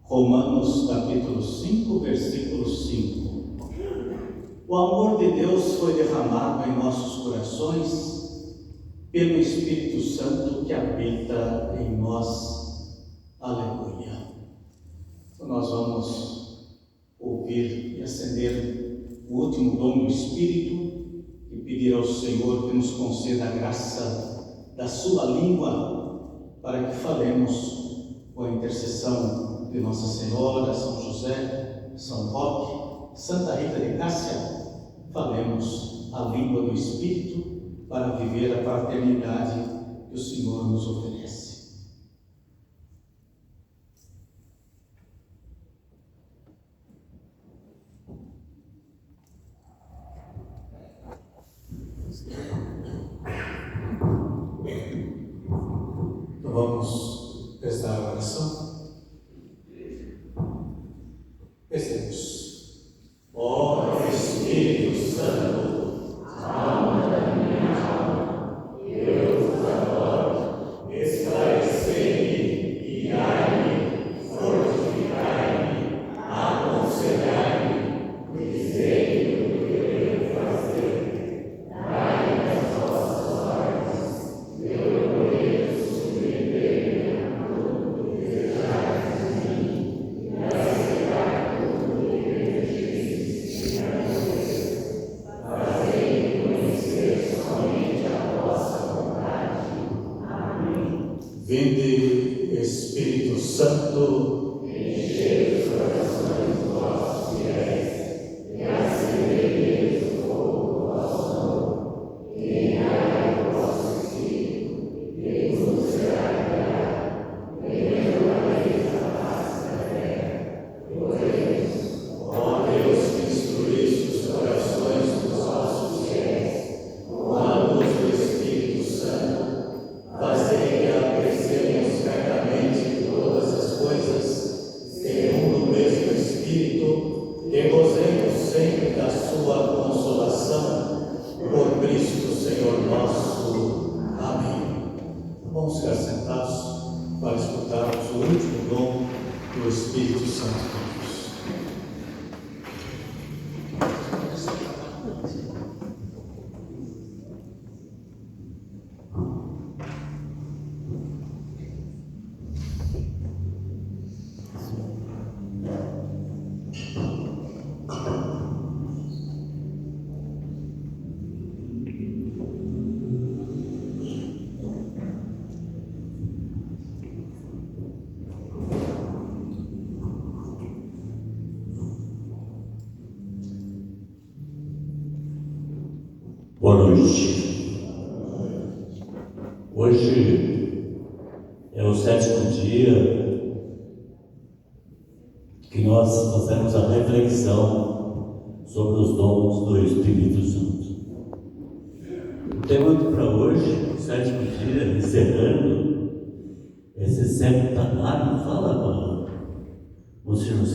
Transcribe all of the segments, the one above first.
Romanos capítulo 5, versículo 5. O amor de Deus foi derramado em nossos corações pelo Espírito Santo que habita em nós. Aleluia. Então nós vamos ouvir e acender o último dom do Espírito e pedir ao Senhor que nos conceda a graça da sua língua para que falemos com a intercessão de Nossa Senhora, São José, São Roque, Santa Rita de Cássia, falemos a língua do Espírito para viver a fraternidade que o Senhor nos oferece. Então vamos prestar a oração. Rezemos. Ó Espírito Santo, alma da minha alma, eu vos adoro, esclarecei-me, guiai-me, fortificai-me, aconselhai-me, dizei-me o que eu devo fazer, dai-me as vossas ordens, eu prometo submeter-me a tudo que desejais de mim, e aceitar Vinde, Espírito Santo, enchei os corações dos vossos fiéis e acendei o fogo do vosso amor. Enviai o vosso Espírito e tudo será criado, e renovareis a face da terra. Oremos. Ó Deus, que instruíste os corações dos vossos fiéis com a luz do Espírito Santo, fazei todas as coisas, segundo o mesmo Espírito, que gozemos sempre da sua consolação, por Cristo Senhor nosso. Amém. Vamos ficar sentados para escutarmos o último dom do Espírito Santo de Deus. Boa noite. Hoje é o 7º dia que nós fazemos a reflexão sobre os dons do Espírito Santo. O tema para hoje, o 7º dia, encerrando esse septenário, fala o senhor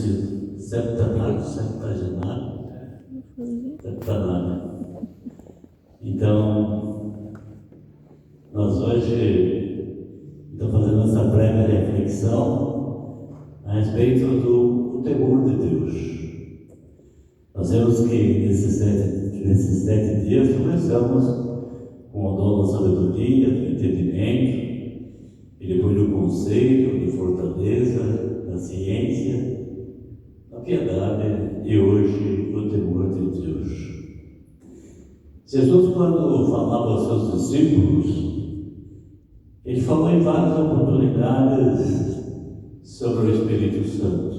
septenário, septenário. Então, nós hoje estamos fazendo essa breve reflexão a respeito do temor de Deus. Nós vemos que nesses 7 dias começamos com o dom da sabedoria, do entendimento, e depois do conceito, de fortaleza, da ciência, da piedade e hoje o temor de Deus. Jesus, quando falava aos seus discípulos, ele falou em várias oportunidades sobre o Espírito Santo,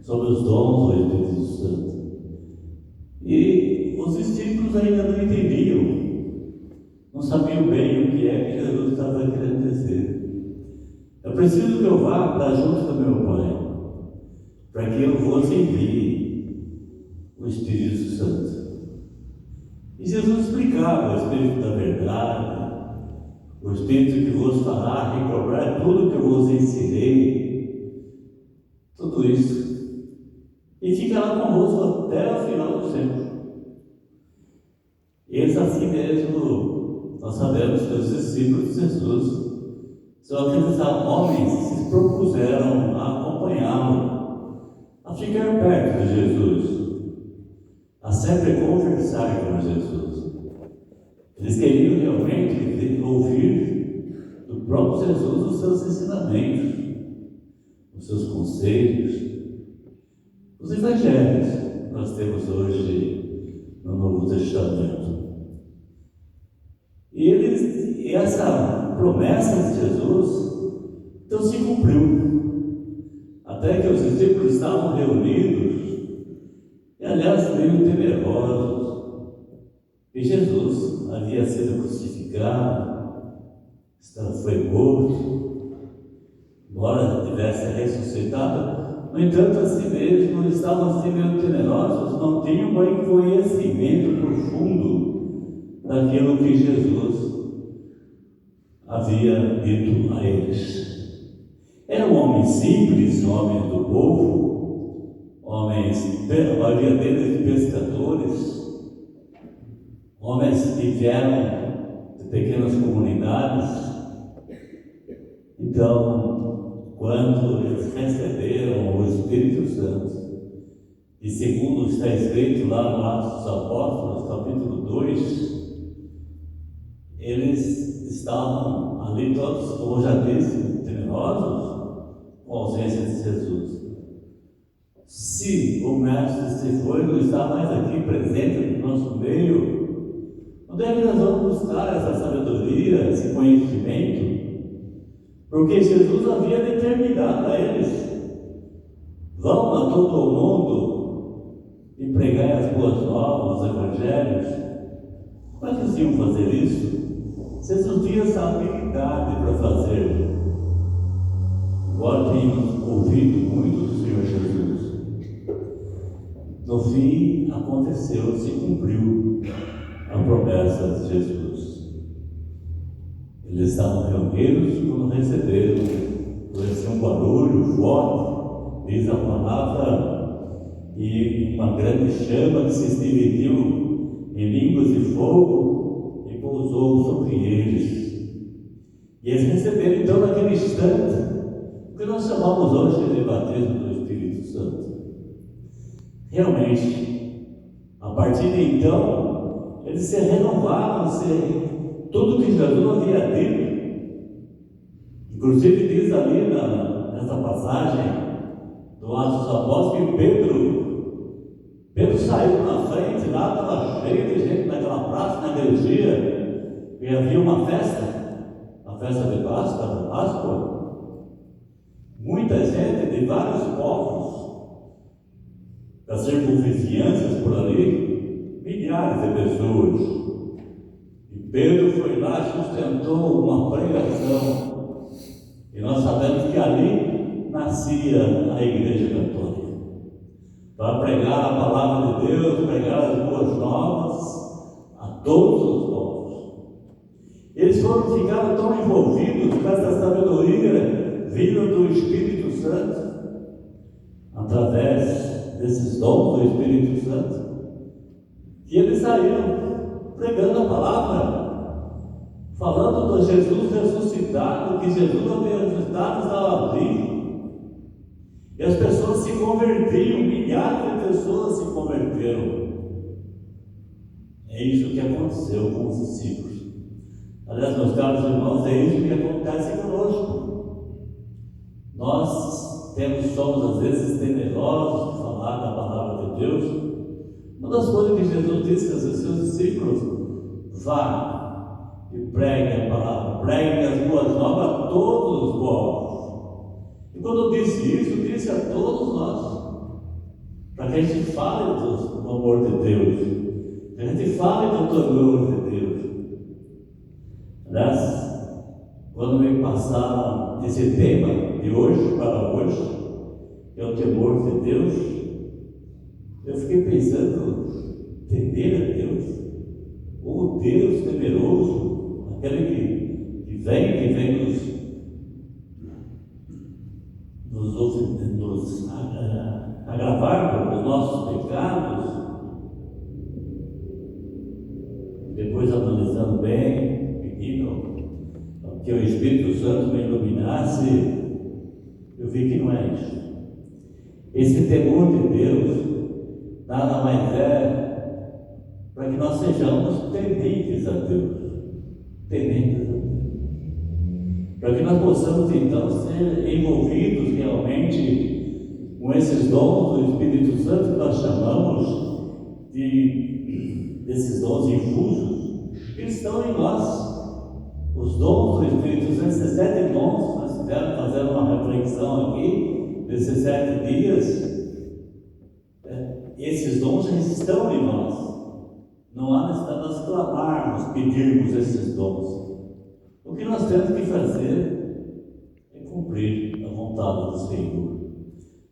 sobre os dons do Espírito Santo. E os discípulos ainda não entendiam, não sabiam bem o que é que Jesus estava querendo dizer. Eu preciso que eu vá para junto do meu Pai, para que eu fosse envie o Espírito Santo. E Jesus explicava o Espírito da verdade, o Espírito que vos fará recobrar tudo que eu vos ensinei, tudo isso, e ficará convosco até o final do tempo. Eles assim mesmo, nós sabemos que os discípulos de Jesus Só que aqueles homens se propuseram a acompanhá-lo, a ficar perto de Jesus, a sempre conversar com Jesus. Eles queriam realmente ouvir do próprio Jesus os seus ensinamentos, os seus conselhos. Os evangelhos que nós temos hoje no Novo Testamento. E essa promessa de Jesus então se cumpriu. Até que os discípulos estavam reunidos, e aliás meio temerosos, e Jesus havia sido crucificado, foi morto, embora tivesse ressuscitado. No entanto, assim mesmo, eles estavam assim meio temerosos, não tinham um conhecimento profundo daquilo que Jesus havia dito a eles. Eram homens simples, homens do povo, homens, a maioria deles pescadores, homens que vieram de pequenas comunidades. Então, quando eles receberam o Espírito Santo, e segundo está escrito lá no Atos dos Apóstolos, capítulo 2, eles estavam ali todos, como já disse, temerosos com a ausência de Jesus. Se o Mestre se foi, não está mais aqui presente no nosso meio, onde é que nós vamos buscar essa sabedoria, esse conhecimento? Porque Jesus havia determinado a eles: vão a todo o mundo e pregai as boas novas, os evangelhos. Como é que eles iam fazer isso? Vocês não tinham essa habilidade para fazer. Embora tenhamos ouvido muito do Senhor Jesus, no fim aconteceu, se cumpriu a promessa de Jesus. Eles estavam reunidos quando receberam um barulho forte, diz a palavra, e uma grande chama que se dividiu em línguas de fogo e pousou sobre eles. E eles receberam então naquele instante o que nós chamamos hoje de batismo do Espírito Santo. Realmente, a partir de então, eles se renovaram, tudo que Jesus havia dito. Inclusive diz ali nessa passagem do Atos dos Apóstolos que Pedro saiu na frente, lá estava cheio de gente naquela praça, naquele dia, e havia uma festa de Páscoa. Muita gente de vários povos, das circunvizinhanças por ali, milhares de pessoas. Pedro foi lá, sustentou uma pregação, e nós sabemos que ali nascia a Igreja Católica, para pregar a palavra de Deus, pregar as boas novas a todos os povos. Eles ficaram tão envolvidos com essa sabedoria vinda do Espírito Santo, através desses dons do Espírito Santo, que eles saíram pregando a palavra, falando do Jesus ressuscitado, que Jesus havia ressuscitado, estava vivo. E as pessoas se convertiam, milhares de pessoas se converteram. É isso que aconteceu com os discípulos. Aliás, meus caros irmãos, é isso que acontece conosco. Nós somos às vezes temerosos de falar da palavra de Deus. Uma das coisas que Jesus disse aos seus discípulos: vá e pregue a palavra, pregue as boas novas a todos os povos. E quando disse isso, disse a todos nós, para que a gente fale do amor de Deus, que a gente fale do temor de Deus. Aliás, quando me passaram esse tema de hoje para hoje, que é o temor de Deus, eu fiquei pensando: temer a Deus, o Deus temeroso, aquele que vem nos agravar pelos nossos pecados. Depois, analisando bem, pedindo que o Espírito Espírito Santo me iluminasse, eu vi que não é isso. Esse temor de Deus nada mais é para que nós sejamos tementes a Deus. Tementes a Deus. Para que nós possamos então ser envolvidos realmente com esses dons do Espírito Santo que nós chamamos desses dons infusos, que estão em nós. Os dons do Espírito Santo, esses 7 dons, nós tivemos fazendo uma reflexão aqui, desses 7 dias, esses dons já estão em nós. Não há necessidade de nós clamarmos, pedirmos esses dons. O que nós temos que fazer é cumprir a vontade do Senhor.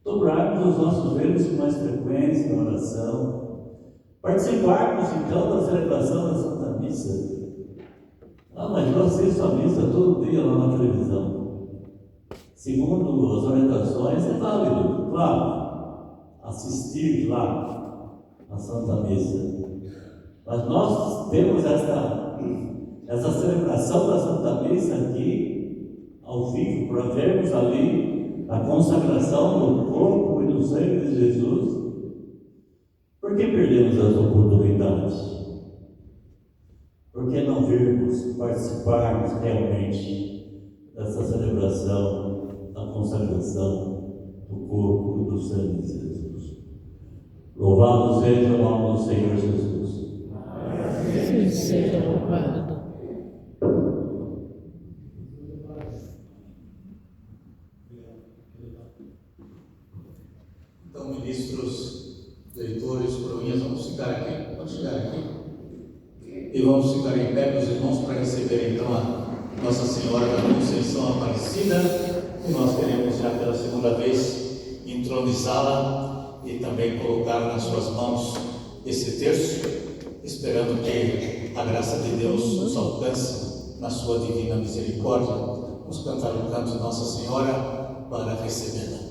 Dobrarmos os nossos joelhos com mais frequência na oração. Participarmos então da celebração da Santa Missa. Mas eu assisto a missa todo dia lá na televisão. Segundo as orientações, é válido, claro, assistir lá a Santa Missa. Mas nós temos essa celebração da Santa Missa aqui, ao vivo, para vermos ali a consagração do corpo e do sangue de Jesus. Por que perdemos as oportunidades? Por que não virmos, participarmos realmente dessa celebração da consagração do corpo e do sangue de Jesus? Louvado seja o nome do Senhor Jesus. Assim seja louvado. Então, ministros, leitores, coroinhas, vamos ficar aqui, pode chegar aqui. E vamos ficar em pé, meus irmãos, para receber então a Nossa Senhora da Conceição Aparecida. E nós queremos já pela segunda vez entronizá-la e também colocar nas suas mãos esse terço, esperando que a graça de Deus nos alcance na sua divina misericórdia. Vamos cantar o canto de Nossa Senhora para recebê-la.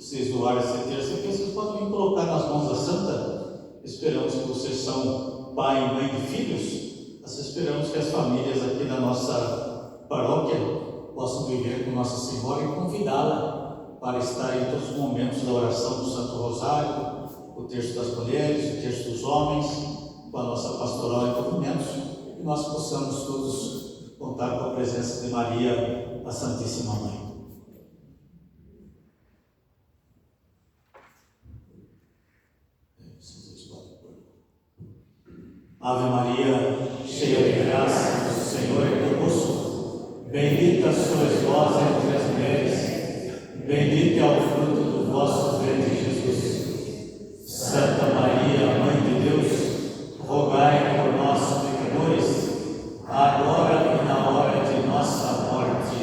vocês doarem esse terço aqui, vocês podem vir colocar nas mãos da Santa. Esperamos que vocês são pai e mãe de filhos. Nós esperamos que as famílias aqui da nossa paróquia possam viver com Nossa Senhora e convidá-la para estar em todos os momentos da oração do Santo Rosário, o terço das mulheres, o terço dos homens, com a nossa pastoral em movimentos, e nós possamos todos contar com a presença de Maria, a Santíssima Mãe. Ave Maria, cheia de graça, o Senhor é convosco. Bendita sois vós entre as mulheres, bendito é o fruto do vosso ventre, Jesus. Santa Maria, Mãe de Deus, rogai por nós, pecadores, agora e na hora de nossa morte.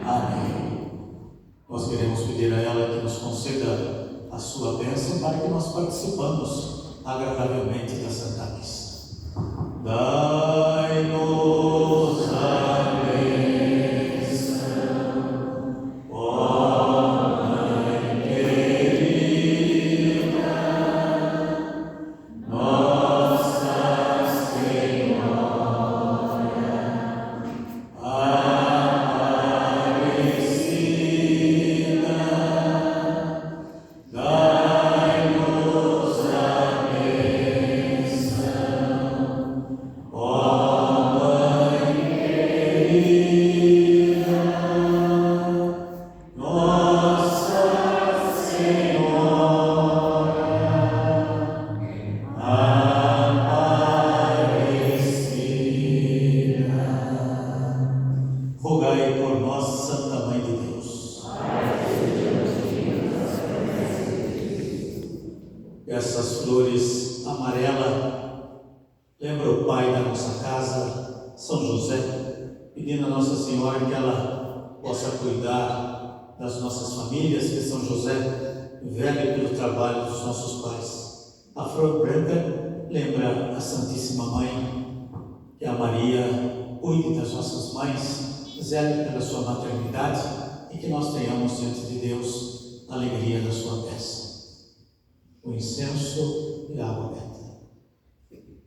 Amém. Nós queremos pedir a ela que nos conceda a sua bênção para que nós participamos agradavelmente da Santa Missa. Dai-nos a bênção, ó Mãe querida, Nossa Senhora Aparecida, dai-nos a bênção, ó Mãe querida, Nossa Senhora Aparecida. Rogai por nós, Santa Mãe de Deus. Essas flores amarelas lembram o pai da nossa casa, São José, pedindo a Nossa Senhora que ela possa cuidar das nossas famílias, que São José vele pelo trabalho dos nossos pais. A flor branca lembra a Santíssima Mãe, que a Maria cuide das nossas mães, zele pela sua maternidade e que nós tenhamos diante de Deus a alegria da sua bênção. O incenso e a água benta.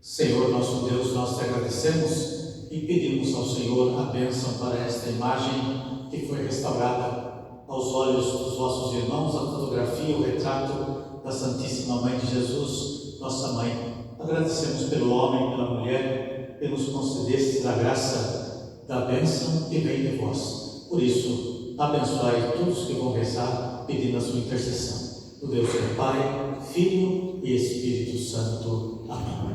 Senhor nosso Deus, nós te agradecemos e pedimos ao Senhor a bênção para esta imagem que foi restaurada aos olhos dos vossos irmãos, a fotografia, o retrato da Santíssima Mãe de Jesus, nossa Mãe. Agradecemos pelo homem, pela mulher, que nos concedestes a graça da bênção que vem de vós. Por isso, abençoai todos que vão rezar, pedindo a sua intercessão. O Deus que é Pai, Filho e Espírito Santo. Amém.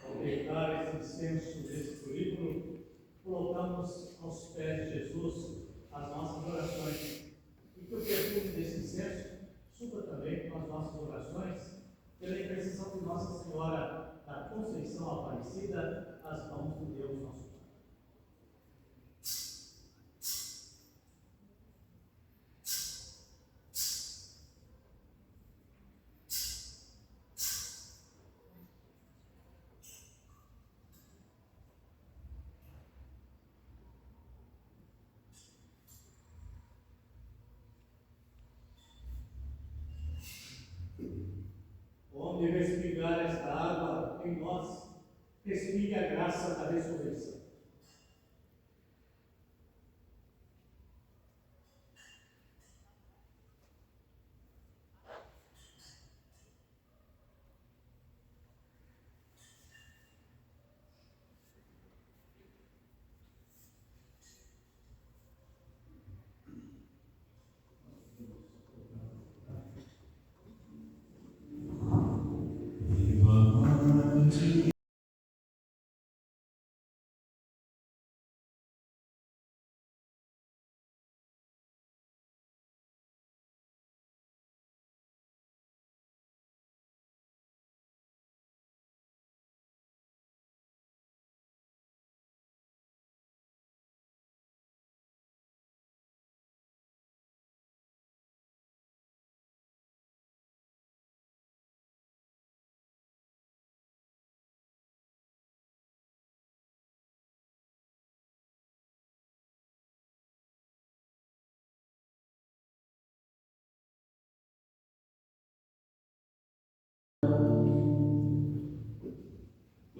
Aproveitar esse incenso deste livro, colocamos aos pés de Jesus as nossas orações. E que o perfume desse incenso suba também com as nossas orações, pela intercessão de Nossa Senhora da Conceição Aparecida, as mãos do Deus nosso Pai. Onde respirar esta água em nós, respire a graça da ressurreição.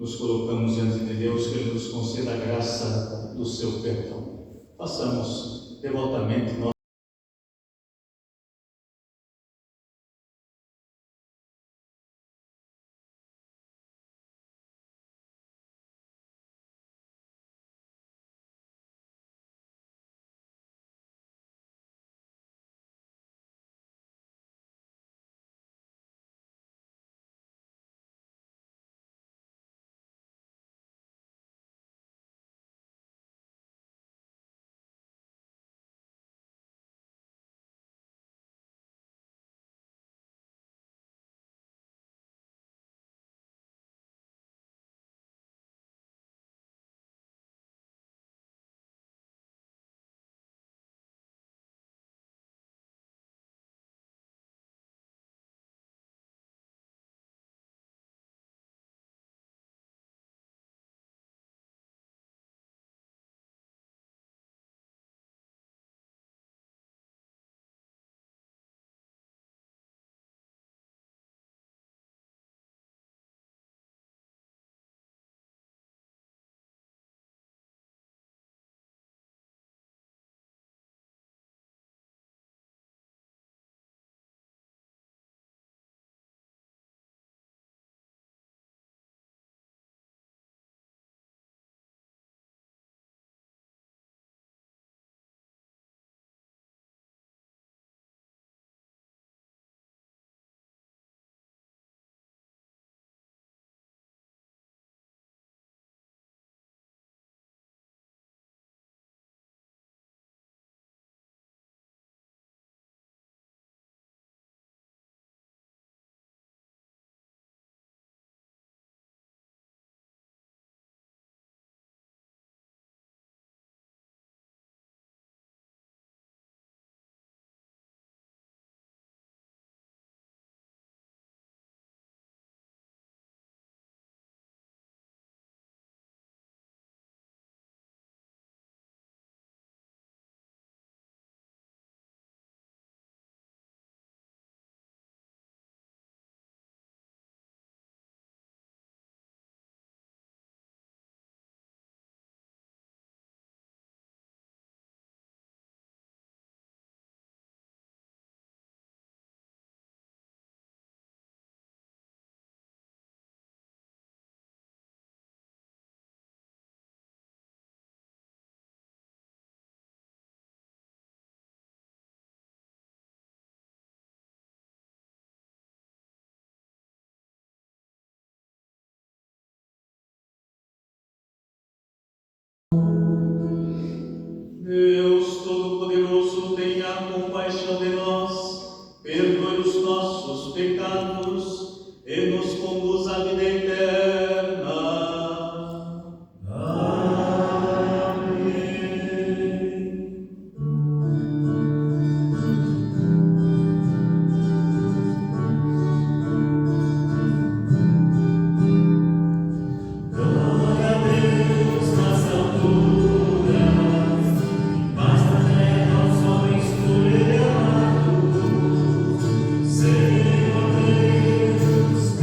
nos colocamos diante de Deus, que Ele nos conceda a graça do seu perdão. Façamos devotamente nós. Deus Todo-Poderoso, tenha compaixão de nós, perdoe os nossos pecados e nos conduz à vida eterna. Senhor Deus,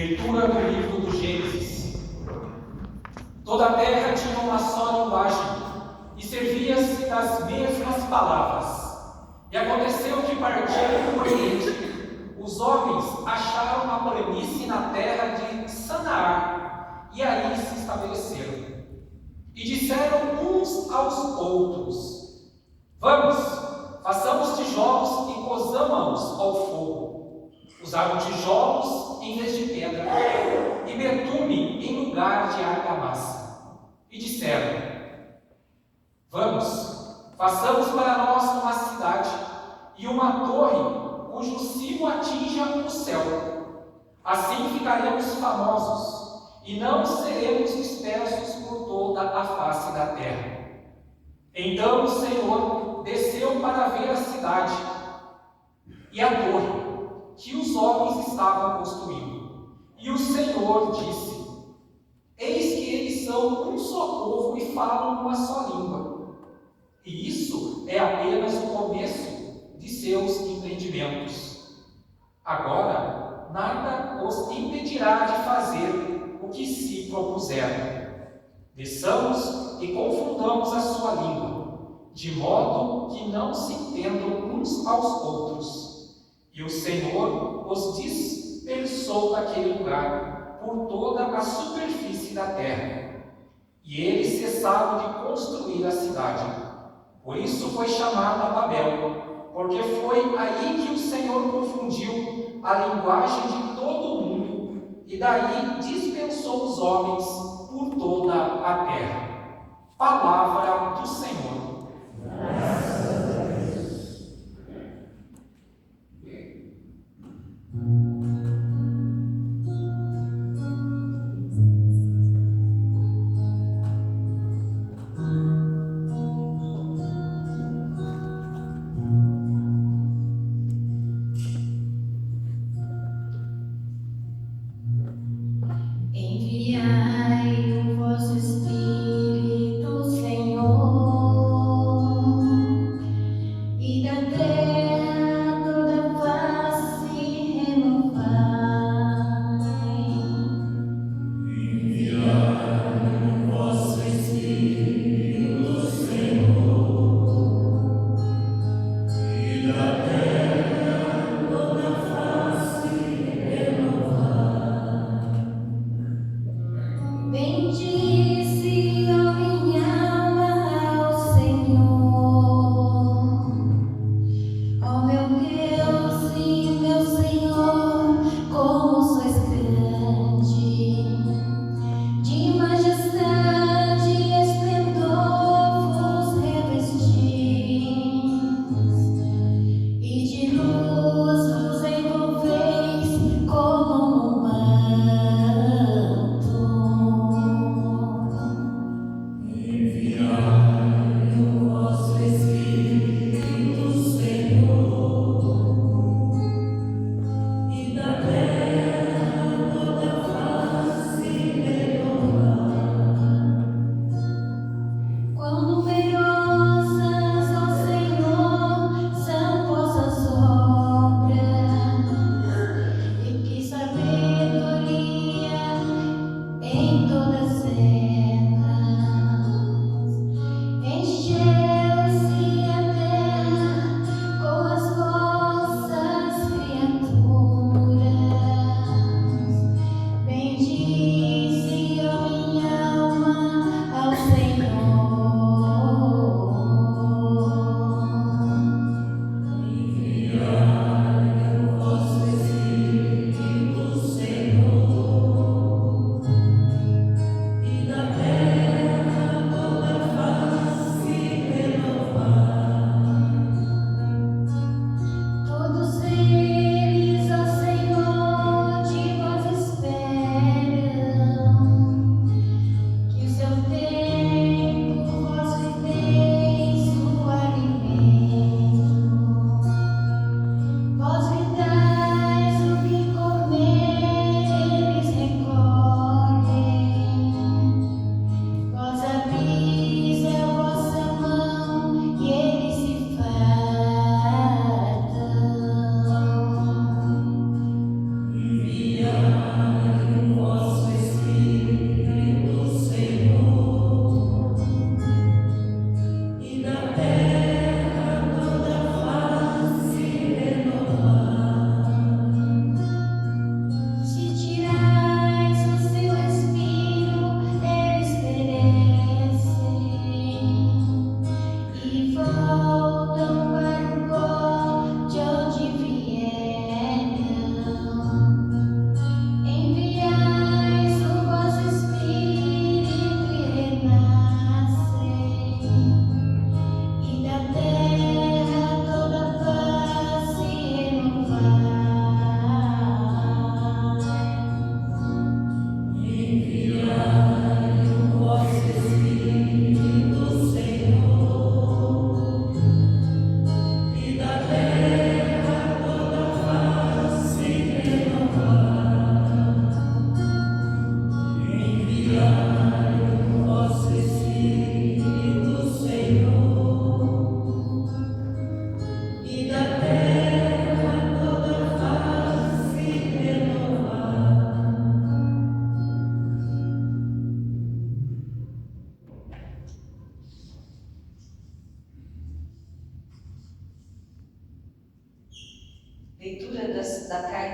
Leitura do livro do Gênesis. Toda a terra tinha uma só linguagem e servia-se das mesmas palavras. E aconteceu que, partindo do Oriente, os homens acharam uma planície na terra de Sanaar e aí se estabeleceram. E disseram uns aos outros: vamos, façamos tijolos e cozamos ao fogo. Usaram tijolos em vez de pedra e betume em lugar de argamassa. E disseram: vamos, façamos para nós uma cidade e uma torre cujo cimo atinja o céu. Assim ficaremos famosos e não seremos dispersos por toda a face da terra. Então o Senhor desceu para ver a cidade e a torre que os homens estavam construindo. E o Senhor disse: eis que eles são um só povo e falam uma só língua. E isso é apenas o começo de seus empreendimentos. Agora, nada os impedirá de fazer o que se propuseram. Desçamos e confundamos a sua língua, de modo que não se entendam uns aos outros. E o Senhor os dispersou daquele lugar por toda a superfície da terra. E eles cessaram de construir a cidade. Por isso foi chamada Babel, porque foi aí que o Senhor confundiu a linguagem de todo o mundo, e daí dispensou os homens por toda a terra. Palavra do Senhor. Enviai o vosso Espírito, Senhor, e da terra toda face renovai. Enviai o vosso Espírito, Senhor, e da terra toda face renovai.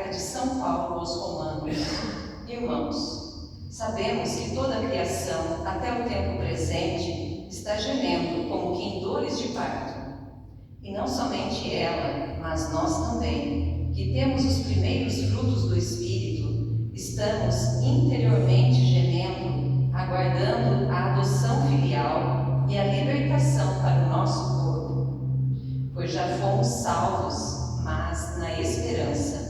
carta de São Paulo aos Romanos. Irmãos, sabemos que toda a criação, até o tempo presente, está gemendo como que em dores de parto. E não somente ela, mas nós também, que temos os primeiros frutos do Espírito, estamos interiormente gemendo, aguardando a adoção filial e a libertação para o nosso corpo. Pois já fomos salvos, mas na esperança.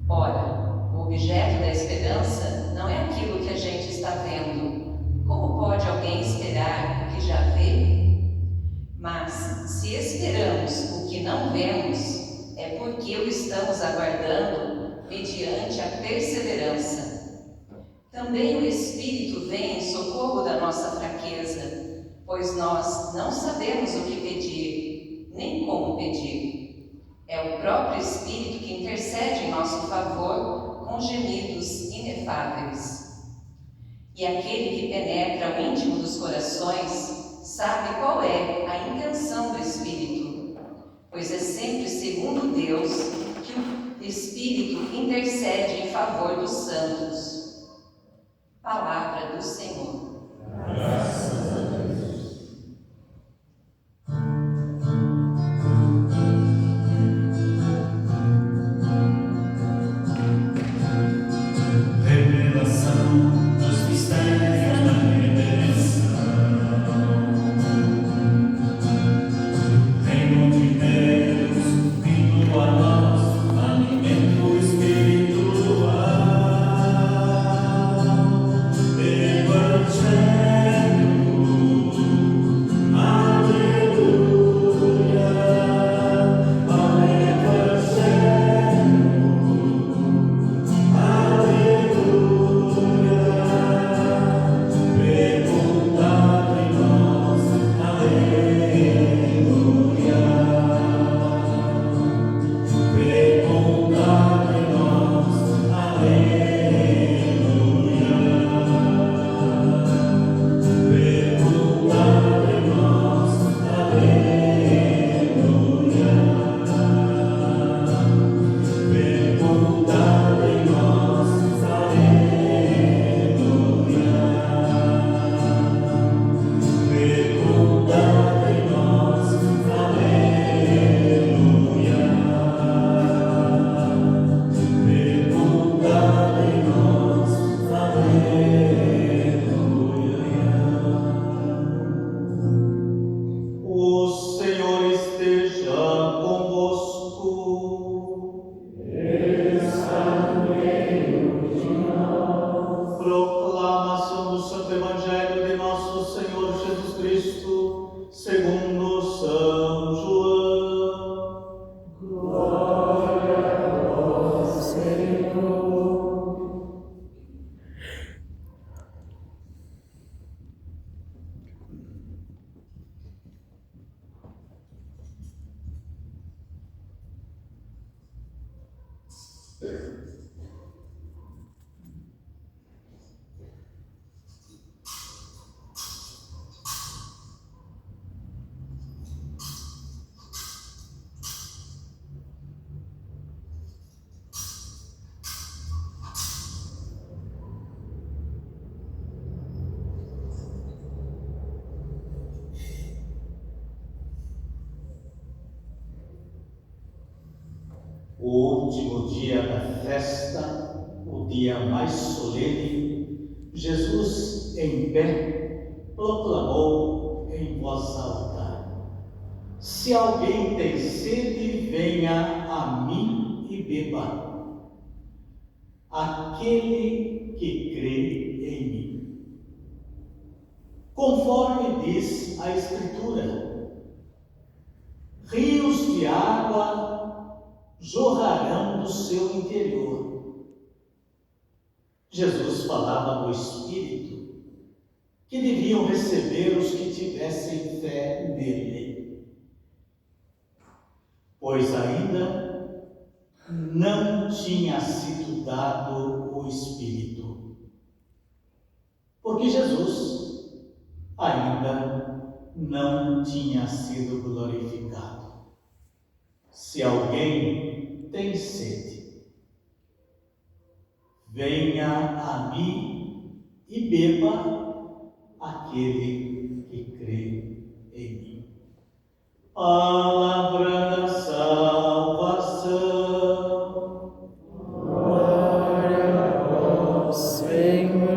Ora, o objeto da esperança não é aquilo que a gente está vendo. Como pode alguém esperar o que já vê? Mas, se esperamos o que não vemos, é porque o estamos aguardando mediante a perseverança. Também o Espírito vem em socorro da nossa fraqueza, pois nós não sabemos o que pedir, nem como pedir. É o próprio Espírito que intercede em nosso favor com gemidos inefáveis. E aquele que penetra o íntimo dos corações sabe qual é a intenção do Espírito, pois é sempre segundo Deus que o Espírito intercede em favor dos santos. Palavra do Senhor. Graças a Deus. Revelação dos mistérios da redenção. Reino de Deus, vindo a nós, alimento espiritual. Evangelho, aleluia, ao Evangelho, aleluia, fecundado em nós, aleluia, fecundado em nós, aleluia, fecundado em nós, aleluia, fecundado em nós, aleluia, fecundado em nós, aleluia, fecundado em nós, aleluia. O Senhor esteja convosco. Proclamação do Santo Evangelho de nosso Senhor Jesus Cristo, segundo São João. O último dia da festa, o dia mais solene, Jesus, em pé, proclamou em voz alta: Se alguém tem sede, venha a mim e beba. Aquele que crê em mim. Conforme diz a Escritura, rios de água jorrarão do seu interior. Jesus falava do Espírito que deviam receber os que tivessem fé nele, pois ainda não tinha sido dado o Espírito, porque Jesus ainda não tinha sido glorificado. Se alguém tem sede, venha a mim e beba aquele que crê em mim. Palavra da salvação. Glória a vós, Senhor.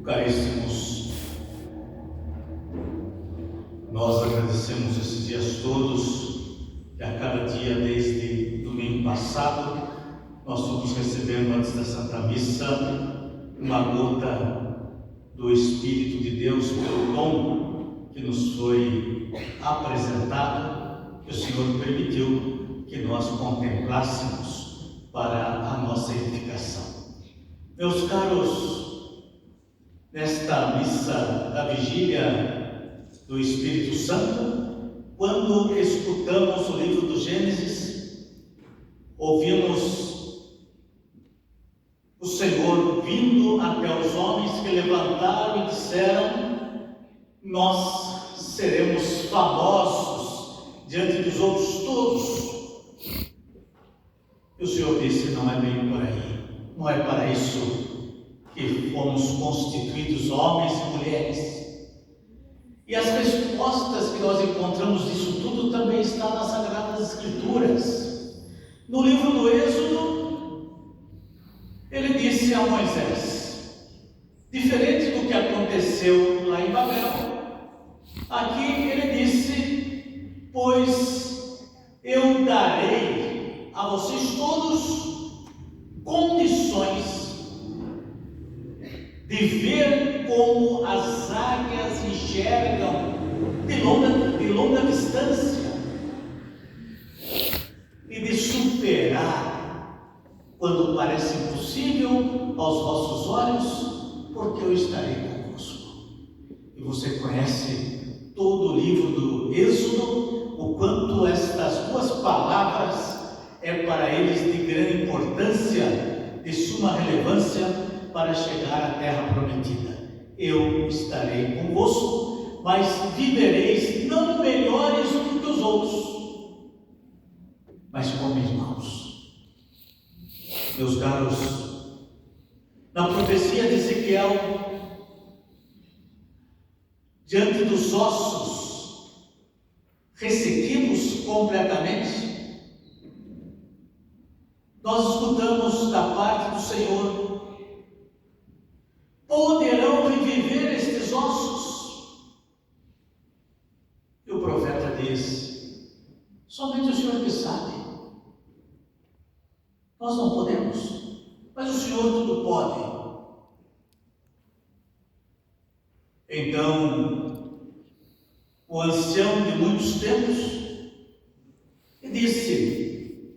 Caríssimos, nós agradecemos esses dias todos, que a cada dia, desde domingo passado, nós estamos recebendo antes da Santa Missa uma gota do Espírito de Deus pelo dom que nos foi apresentado, que o Senhor permitiu que nós contemplássemos para a nossa edificação. Meus caros, nesta missa da vigília do Espírito Santo, quando escutamos o livro do Gênesis, ouvimos o Senhor vindo até os homens que levantaram e disseram: nós seremos famosos diante dos outros todos. E o Senhor disse: não é bem por aí, não é para isso que fomos constituídos homens e mulheres. E as respostas que nós encontramos disso tudo também estão nas Sagradas Escrituras. No livro do Êxodo, ele disse a Moisés, diferente do que aconteceu lá em Babel, aqui ele disse: pois eu darei a vocês todos condições de ver como as águias enxergam de longa distância e de superar quando parece impossível aos vossos olhos, porque eu estarei convosco. E você conhece todo o livro do Êxodo, o quanto estas duas palavras é para eles de grande importância, de suma relevância, para chegar à terra prometida. Eu estarei convosco, mas vivereis não melhores do que os outros, mas como irmãos. Meus caros, na profecia de Ezequiel, diante dos ossos ressequidos completamente, nós escutamos da parte do Senhor: poderão reviver estes ossos? E o profeta diz: somente o Senhor que sabe. Nós não podemos, mas o Senhor tudo pode. Então, o ancião de muitos tempos disse: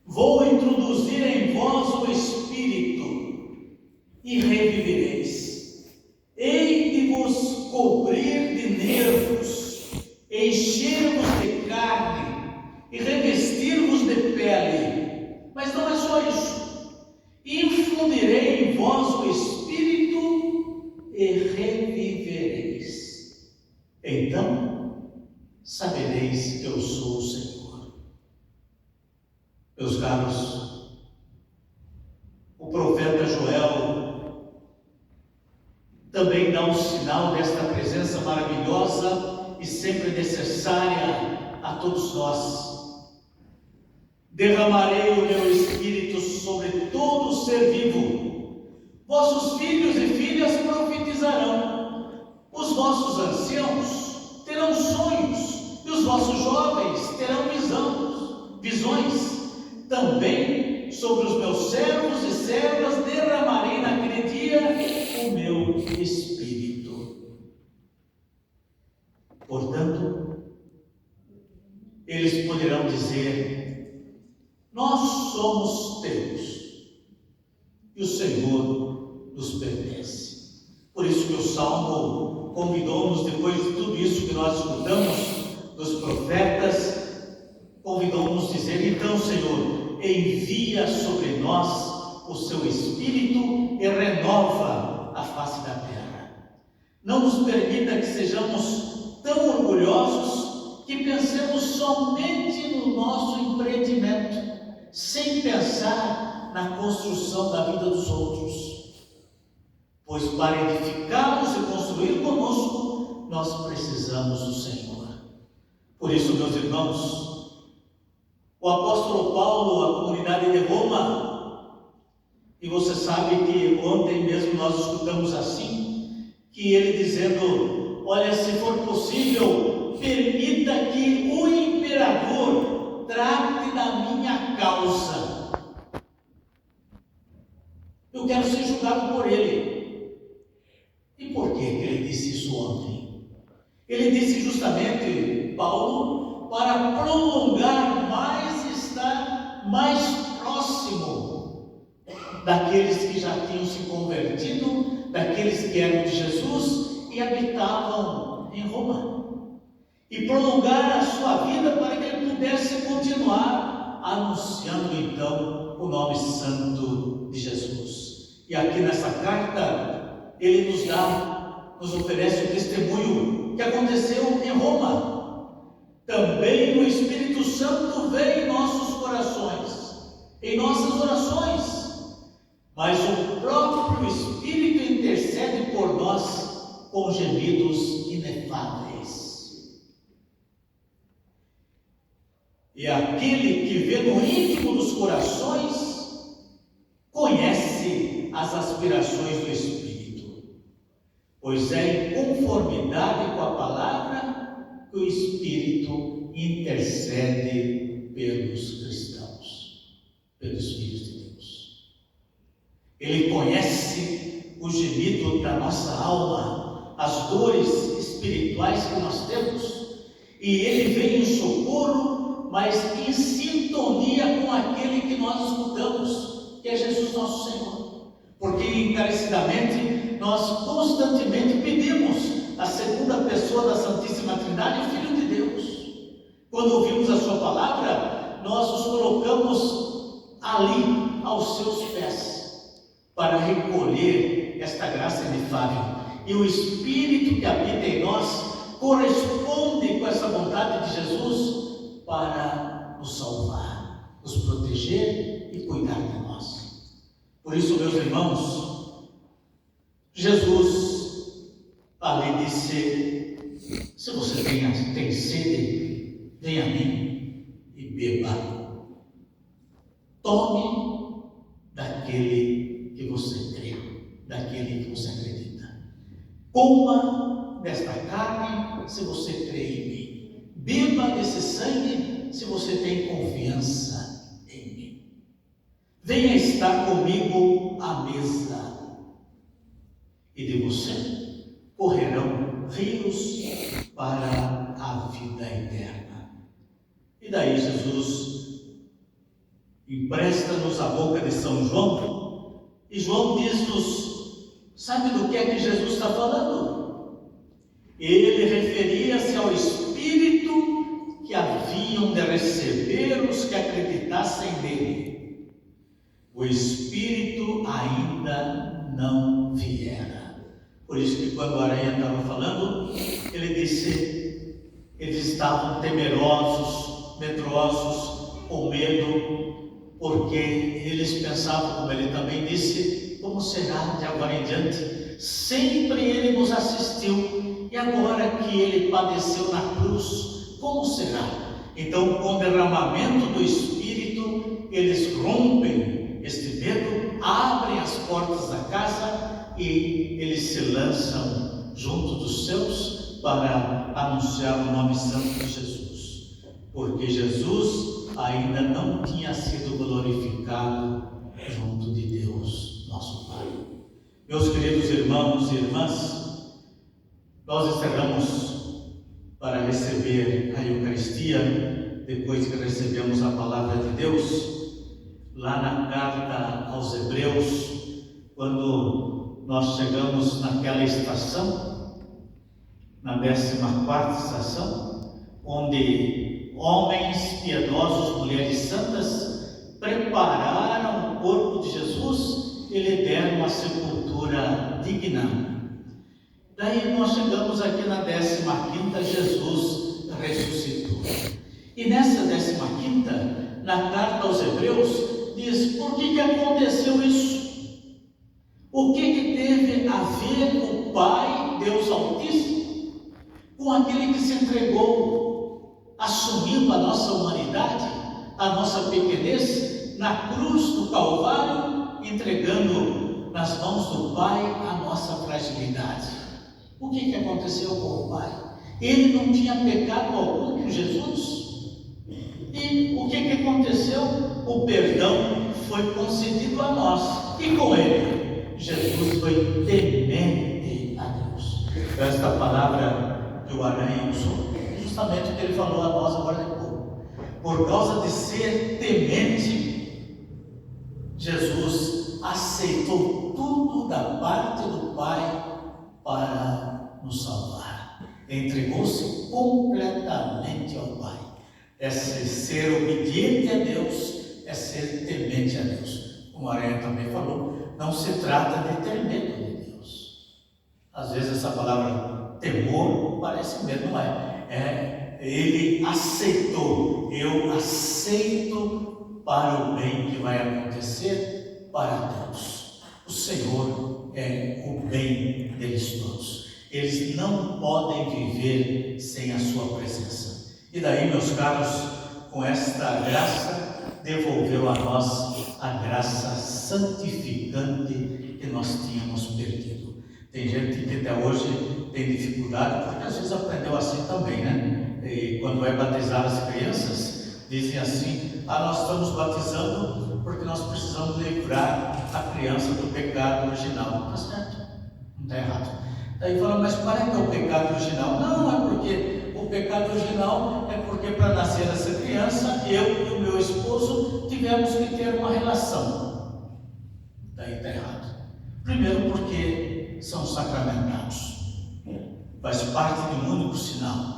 vou introduzir em vós o Espírito e revivereis. Hei de vos cobrir de nervos, encher-vos de carne e revestir-vos de pele. Mas não é só isso. Infundirei em vós o Espírito e revivereis. Então sabereis que eu sou o Senhor. Meus caros, o profeta Joel também dá um sinal desta presença maravilhosa e sempre necessária a todos nós. Derramarei o meu Espírito sobre todo o ser vivo. Vossos filhos e filhas profetizarão. Os vossos anciãos terão sonhos e os vossos jovens terão visões. Também sobre os meus servos e servas derramarei naquele dia o meu Espírito. Portanto, eles poderão dizer: nós somos teus e o Senhor nos pertence. Por isso que o Salmo convidou-nos, depois de tudo isso que nós escutamos dos profetas, convidou-nos a dizer: então, Senhor, envia sobre nós o seu Espírito e renova a face da terra. Não nos permita que sejamos tão orgulhosos que pensemos somente no nosso empreendimento, sem pensar na construção da vida dos outros. Pois para edificarmos e construir conosco, nós precisamos do Senhor. Por isso, meus irmãos, o apóstolo Paulo, a comunidade de Roma, e você sabe que ontem mesmo nós escutamos assim, que ele dizendo: olha, se for possível, permita que o imperador trate da minha causa. Eu quero ser julgado por ele. E por que ele disse isso ontem? Ele disse justamente, Paulo, para prolongar mais, estar mais próximo daqueles que já tinham se convertido, daqueles que eram de Jesus e habitavam em Roma. E prolongar a sua vida para que ele pudesse continuar anunciando então o nome santo de Jesus. E aqui nessa carta, ele nos oferece o testemunho que aconteceu em Roma. Também o Espírito Santo veio em nossos corações, em nossas orações, mas o próprio Espírito intercede por nós com gemidos inefáveis. E aquele que vê no íntimo dos corações conhece as aspirações do Espírito, pois é em conformidade com a palavra que o Espírito intercede pelos cristãos, pelos filhos de Deus. Ele conhece o gemido da nossa alma, as dores espirituais que nós temos, e ele vem em socorro, mas em sintonia com aquele que nós escutamos, que é Jesus nosso Senhor. Porque encarecidamente nós constantemente pedimos a segunda pessoa da Santíssima Trindade, o Filho de Deus. Quando ouvimos a sua palavra, nós nos colocamos ali aos seus pés para recolher esta graça inefável. E o Espírito que habita em nós corresponde com essa vontade de Jesus para nos salvar, nos proteger e cuidar de nós. Por isso, meus irmãos, Jesus ali disse: se você tem sede, venha a mim e beba. Tome daquele que você crê, daquele que você acredita. Coma desta carne se você crê em mim. Beba desse sangue se você tem confiança em mim. Venha estar comigo à mesa, e de você correrão rios para a vida eterna. E daí Jesus empresta-nos a boca de São João, e João diz-nos: sabe do que é que Jesus está falando? Ele referia-se ao Espírito que haviam de receber os que acreditassem nele. O Espírito ainda não viera. Por isso que quando a aranha estava falando, ele disse: eles estavam temerosos, medrosos, com medo, porque eles pensavam, como ele também disse: como será de agora em diante? Sempre ele nos assistiu, e agora que ele padeceu na cruz, como será? Então, com o derramamento do Espírito, eles rompem este medo, abrem as portas da casa e eles se lançam junto dos céus para anunciar o nome santo de Jesus, porque Jesus ainda não tinha sido glorificado junto de Deus, nosso Pai. Meus queridos irmãos e irmãs, nós encerramos para receber a Eucaristia, depois que recebemos a Palavra de Deus, lá na carta aos Hebreus, quando nós chegamos naquela estação, na 14ª estação, onde homens piedosos, mulheres santas, prepararam o corpo de Jesus e lhe deram uma sepultura digna. Daí nós chegamos aqui na 15ª, Jesus ressuscitou. E nessa 15ª, na carta aos Hebreus, diz: por que aconteceu isso? O que teve a ver o Pai, Deus Altíssimo, com aquele que se entregou, assumindo a nossa humanidade, a nossa pequenez, na cruz do Calvário, entregando nas mãos do Pai a nossa fragilidade? O que aconteceu com o Pai? Ele não tinha pecado algum com Jesus. E o que aconteceu? O perdão foi concedido a nós. E com ele, Jesus foi temente a Deus. Esta palavra que o Aranha usou é justamente o que ele falou a nós agora de pouco. Por causa de ser temente, Jesus aceitou tudo da parte do Pai para nos salvar. Entregou-se completamente ao Pai. É ser obediente a Deus, é ser temente a Deus. Como a Aranha também falou, não se trata de ter medo de Deus. Às vezes essa palavra temor parece medo, não é? Ele aceitou. Eu aceito para o bem que vai acontecer para Deus. O Senhor é o bem deles todos. Eles não podem viver sem a sua presença. E daí, meus caros, com esta graça, devolveu a nós a graça santificante que nós tínhamos perdido. Tem gente que até hoje tem dificuldade, porque às vezes aprendeu assim também, né? E quando vai batizar as crianças, dizem assim: nós estamos batizando porque nós precisamos livrar a criança do pecado original. Está certo? Não está errado. Daí fala: mas qual é que é o pecado original? Não, é porque o pecado original é porque para nascer essa criança, eu e o meu esposo tivemos que ter uma relação. Daí está errado. Primeiro porque são sacramentados. Faz parte de um único sinal.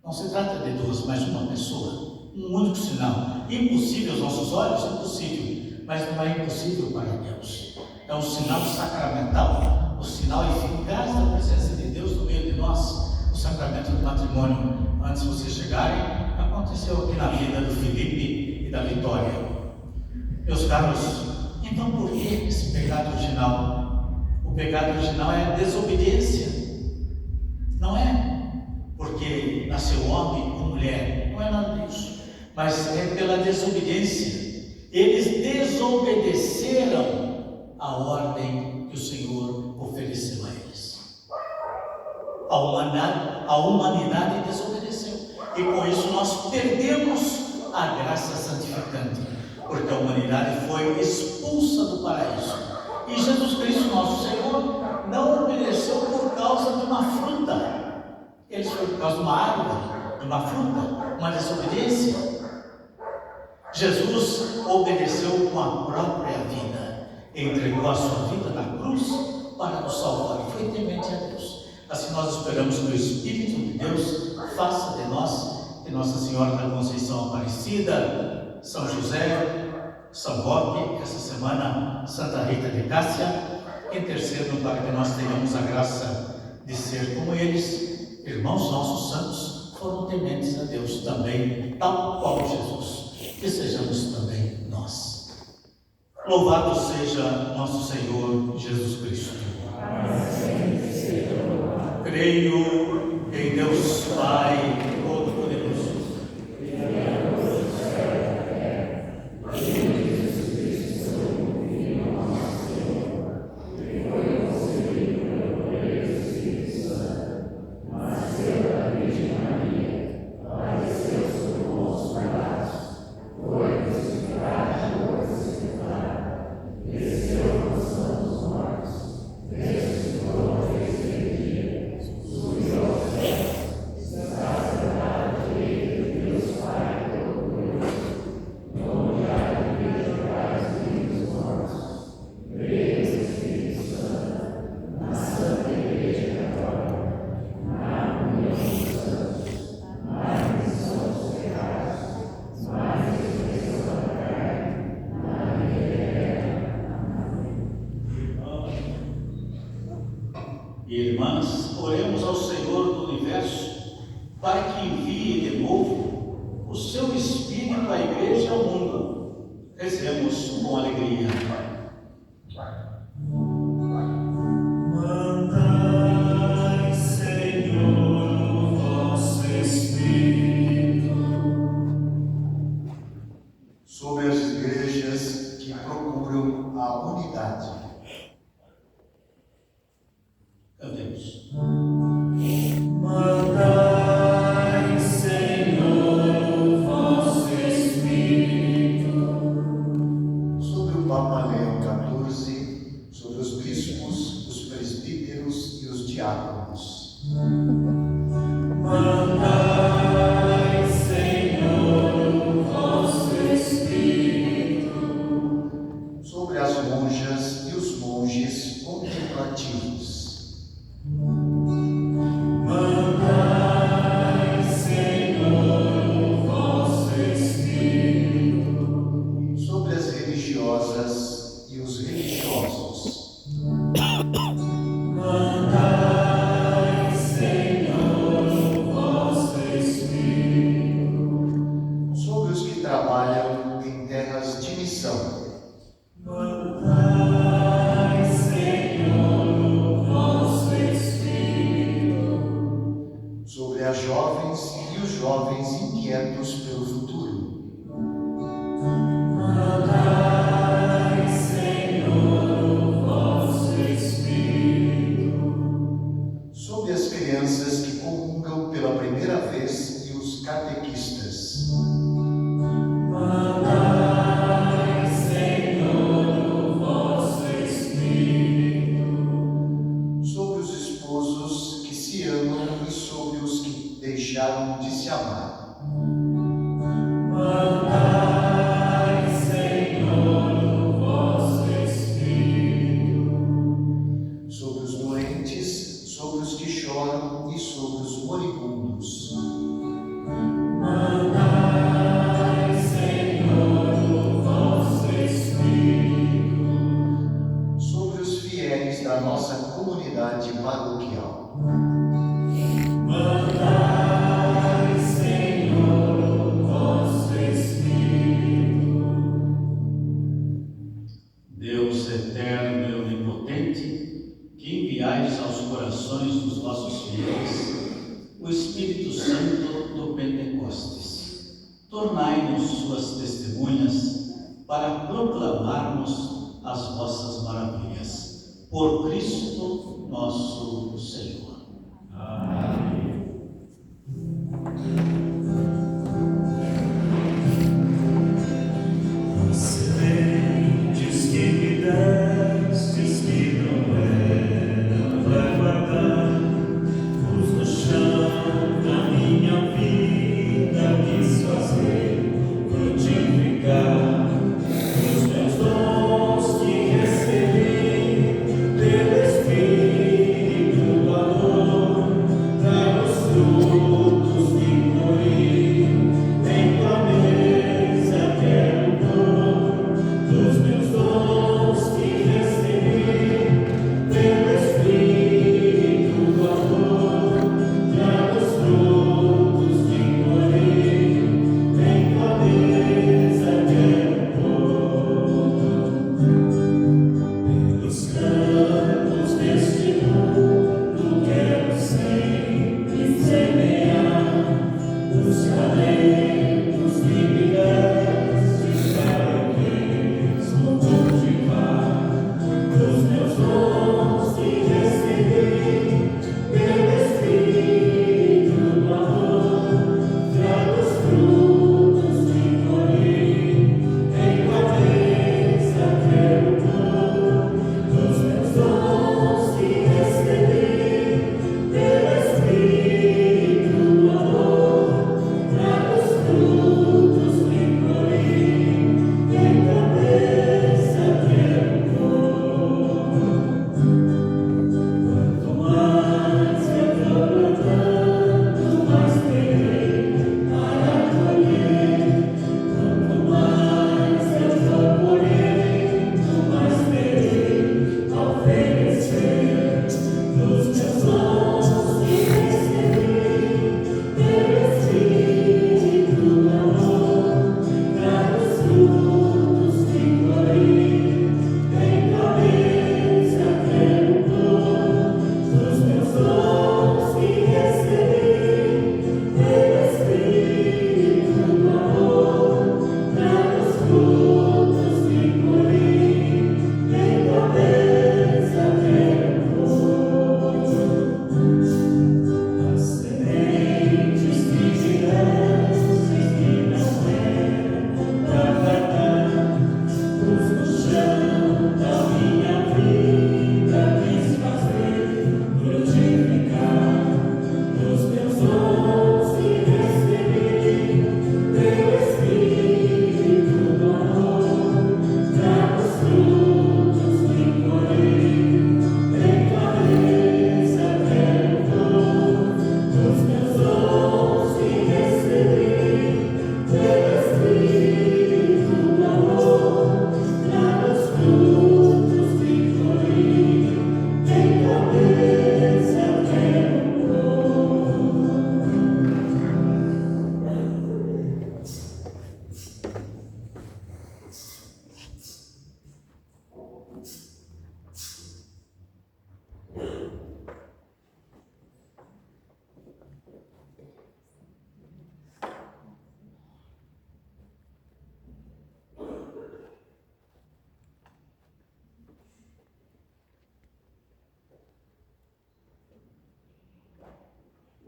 Não se trata de duas, mas uma pessoa. Um único sinal. Impossível aos nossos olhos? Impossível. Mas não é impossível para Deus. É um sinal sacramental. O sinal eficaz da presença de Deus no meio de nós. O sacramento do matrimônio, antes de vocês chegarem, aconteceu aqui na vida do Felipe e da Vitória. Meus caros, então por que esse pecado original? O pecado original é a desobediência. Não é porque nasceu homem ou mulher, não é nada disso. Mas é pela desobediência. Eles desobedeceram a ordem que o Senhor ofereceu a eles. A humanidade desobedeceu. E com isso nós perdemos a graça santificante. Porque a humanidade foi expulsa do paraíso. E Jesus Cristo, nosso Senhor, não obedeceu por causa de uma fruta. Ele foi por causa de uma árvore, de uma fruta, uma desobediência. Jesus obedeceu com a própria vida. Entregou a sua vida na cruz para nos salvar. Foi temente a Deus. Assim nós esperamos que o Espírito de Deus faça de nós, que Nossa Senhora da Conceição Aparecida, São José, São Roque, essa semana Santa Rita de Cássia, intercedam para que nós tenhamos a graça de ser como eles, irmãos nossos santos, foram tementes a Deus também, tal qual Jesus, que sejamos também nós. Louvado seja nosso Senhor Jesus Cristo. Amém. Creio em Deus Pai Todo-Poderoso, Graças Irmãs, oremos ao Senhor do Universo para que envie de novo o seu Espírito à Igreja e ao mundo. Rezemos com alegria. Mandai, Senhor, o vosso Espírito sobre as igrejas que procuram a unidade. Cantemos. Mandai, Senhor, o vosso Espírito Sobre o Papa Leão XIV, sobre os bispos, os presbíteros e os diáconos. Mandai, Senhor, o vosso Espírito Sobre as monjas e os monges contemplativos. Mandai, Senhor, o vosso Espírito Sobre as religiosas e os religiosos. Mandai, Senhor, o vosso Espírito Sobre os que trabalham em terras de missão. Mandai, Senhor, o vosso Espírito Sobre as jovens e os jovens inquietos pelo futuro. Mandai, Senhor, o vosso Espírito Sobre as crianças que comungam pela primeira vez e os catequistas. Mandai, Senhor, o vosso Espírito Sobre os esposos que se amam e sobre os que deixaram de se amar. Mandai, Senhor, o vosso Espírito Sobre os doentes, sobre os que choram e sobre os moribundos. Mandai, Senhor, o vosso Espírito Sobre os fiéis da nossa comunidade paroquial. Mandai, Senhor, o vosso Espírito Deus eterno e onipotente, que enviais aos corações dos vossos fiéis o Espírito Santo do Pentecostes, tornai-nos suas testemunhas para proclamarmos as vossas maravilhas. Por Cristo nosso Senhor. Sementes que me destes que não eram vai guardar, pus no chão da minha vida, quis fazer frutificar os meus dons que recebi pelo Espírito do amor, trago os frutos que colhi.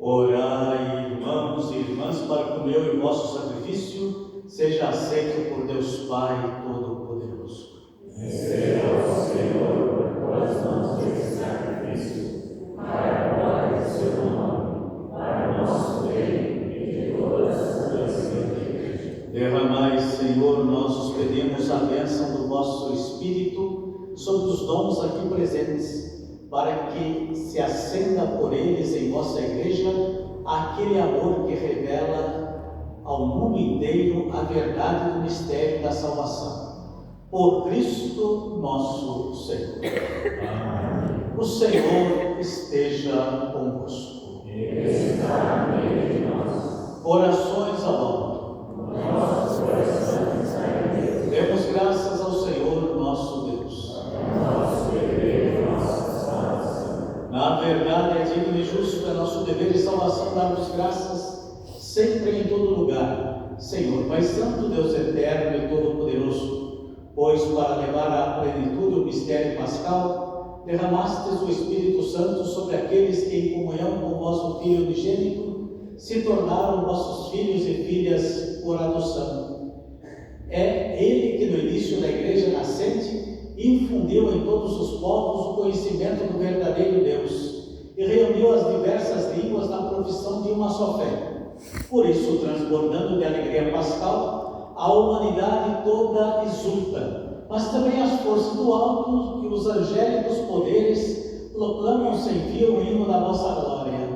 Orai, irmãos e irmãs, para que o meu e vosso sacrifício seja aceito por Deus Pai Todo-Poderoso. Receba ao Senhor por tuas mãos esse sacrifício, para a glória do seu nome, para o nosso bem e de toda a sua igreja. Derramai, Senhor, nós os pedimos a bênção do vosso Espírito sobre os dons aqui presentes, para que se acenda por eles em vossa igreja aquele amor que revela ao mundo inteiro a verdade do mistério da salvação. Por Cristo nosso Senhor. Amém. O Senhor esteja convosco. Está no meio de nós. Orações ao alto. Nossos corações a Deus. Demos graças ao Senhor nosso Deus. Nosso dever e nossa salvação. Na verdade, é digno e justo, é nosso dever e salvação darmos graças sempre e em todo lugar, Senhor, Pai Santo, Deus eterno e todo-poderoso, pois para levar à plenitude o mistério pascal, derramastes o Espírito Santo sobre aqueles que, em comunhão com o vosso Filho unigênito, se tornaram vossos filhos e filhas por adoção. É Ele que, no início da Igreja nascente, infundiu em todos os povos o conhecimento do verdadeiro Deus e reuniu as diversas línguas na profissão de uma só fé. Por isso, transbordando de alegria pascal, a humanidade toda exulta, mas também as forças do alto e os angélicos poderes proclamam sem fio o hino da vossa glória,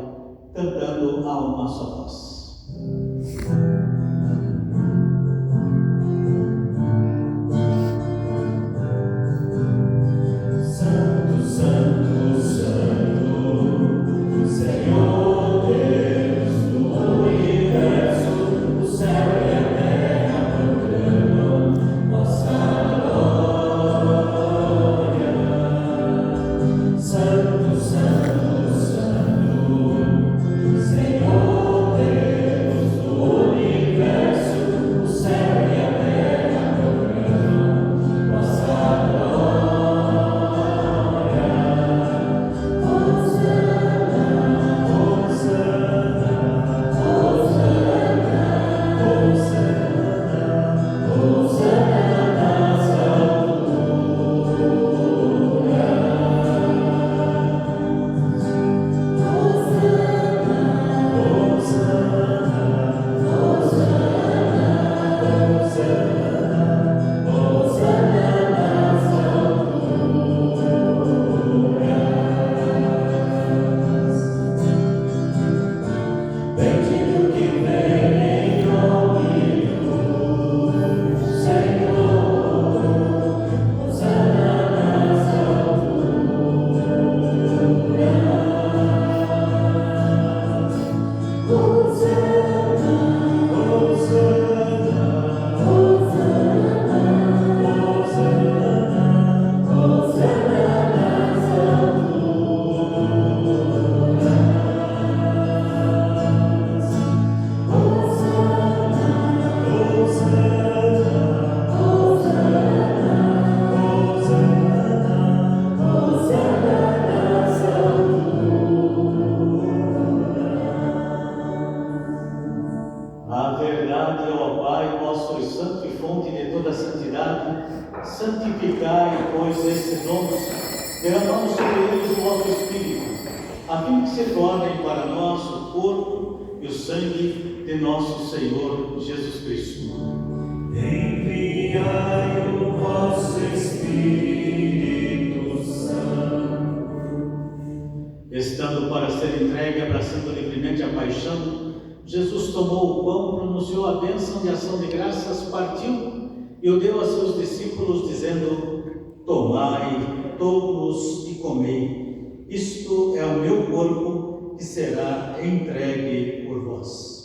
cantando a uma só voz. Santo, Santo, Santo, Senhor Deus do universo, o céu e a terra proclamam vossa glória. Santo, Santo, Santo, Senhor Deus do universo, o céu e a terra proclamam vossa glória. Bendito que vem em nome do Senhor, Hosana nas alturas. Hosana, Hosana, Hosana, Hosana, Hosana nas Na verdade, ó Pai, vós sois santo e fonte de toda santidade, santificai, pois, esses dons, derramando sobre eles o vosso Espírito, a fim que se tornem para nós o corpo e o sangue de nosso Senhor Jesus Cristo. Enviai o vosso Espírito Santo. Estando para ser entregue, abraçando livremente a paixão, Jesus tomou o pão, pronunciou a bênção de ação de graças, partiu e o deu a seus discípulos, dizendo: tomai todos e comei, isto é o meu corpo que será entregue por vós.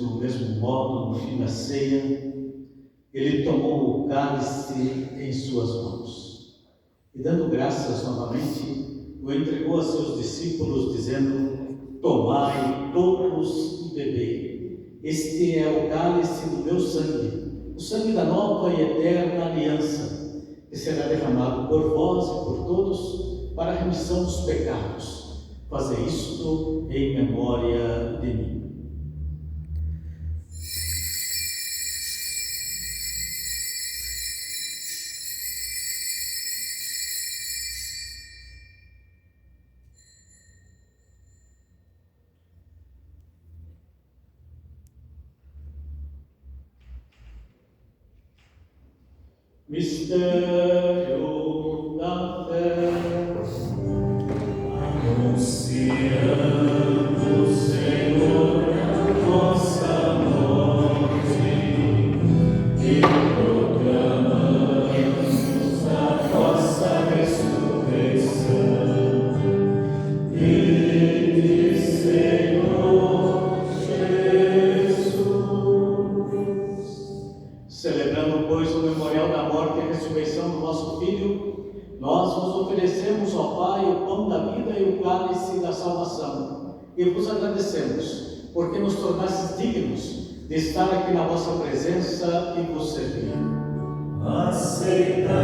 Do mesmo modo, no fim da ceia, ele tomou o cálice em suas mãos E dando graças novamente, o entregou a seus discípulos, dizendo: tomai todos e bebei. Este é o cálice do meu sangue, o sangue da nova e eterna aliança, que será derramado por vós e por todos para a remissão dos pecados. Fazei isto em memória de mim. Mistério da fé. Anunciamos, Senhor, a vossa morte e proclamamos a vossa ressurreição. Vinde, Senhor Jesus. Celebrando, pois, o memorial da morte e ressurreição do nosso Filho, nós vos oferecemos, ó Pai, o pão da vida e o cálice da salvação, e vos agradecemos, porque nos tornastes dignos de estar aqui na vossa presença e vos servir. Aceitai,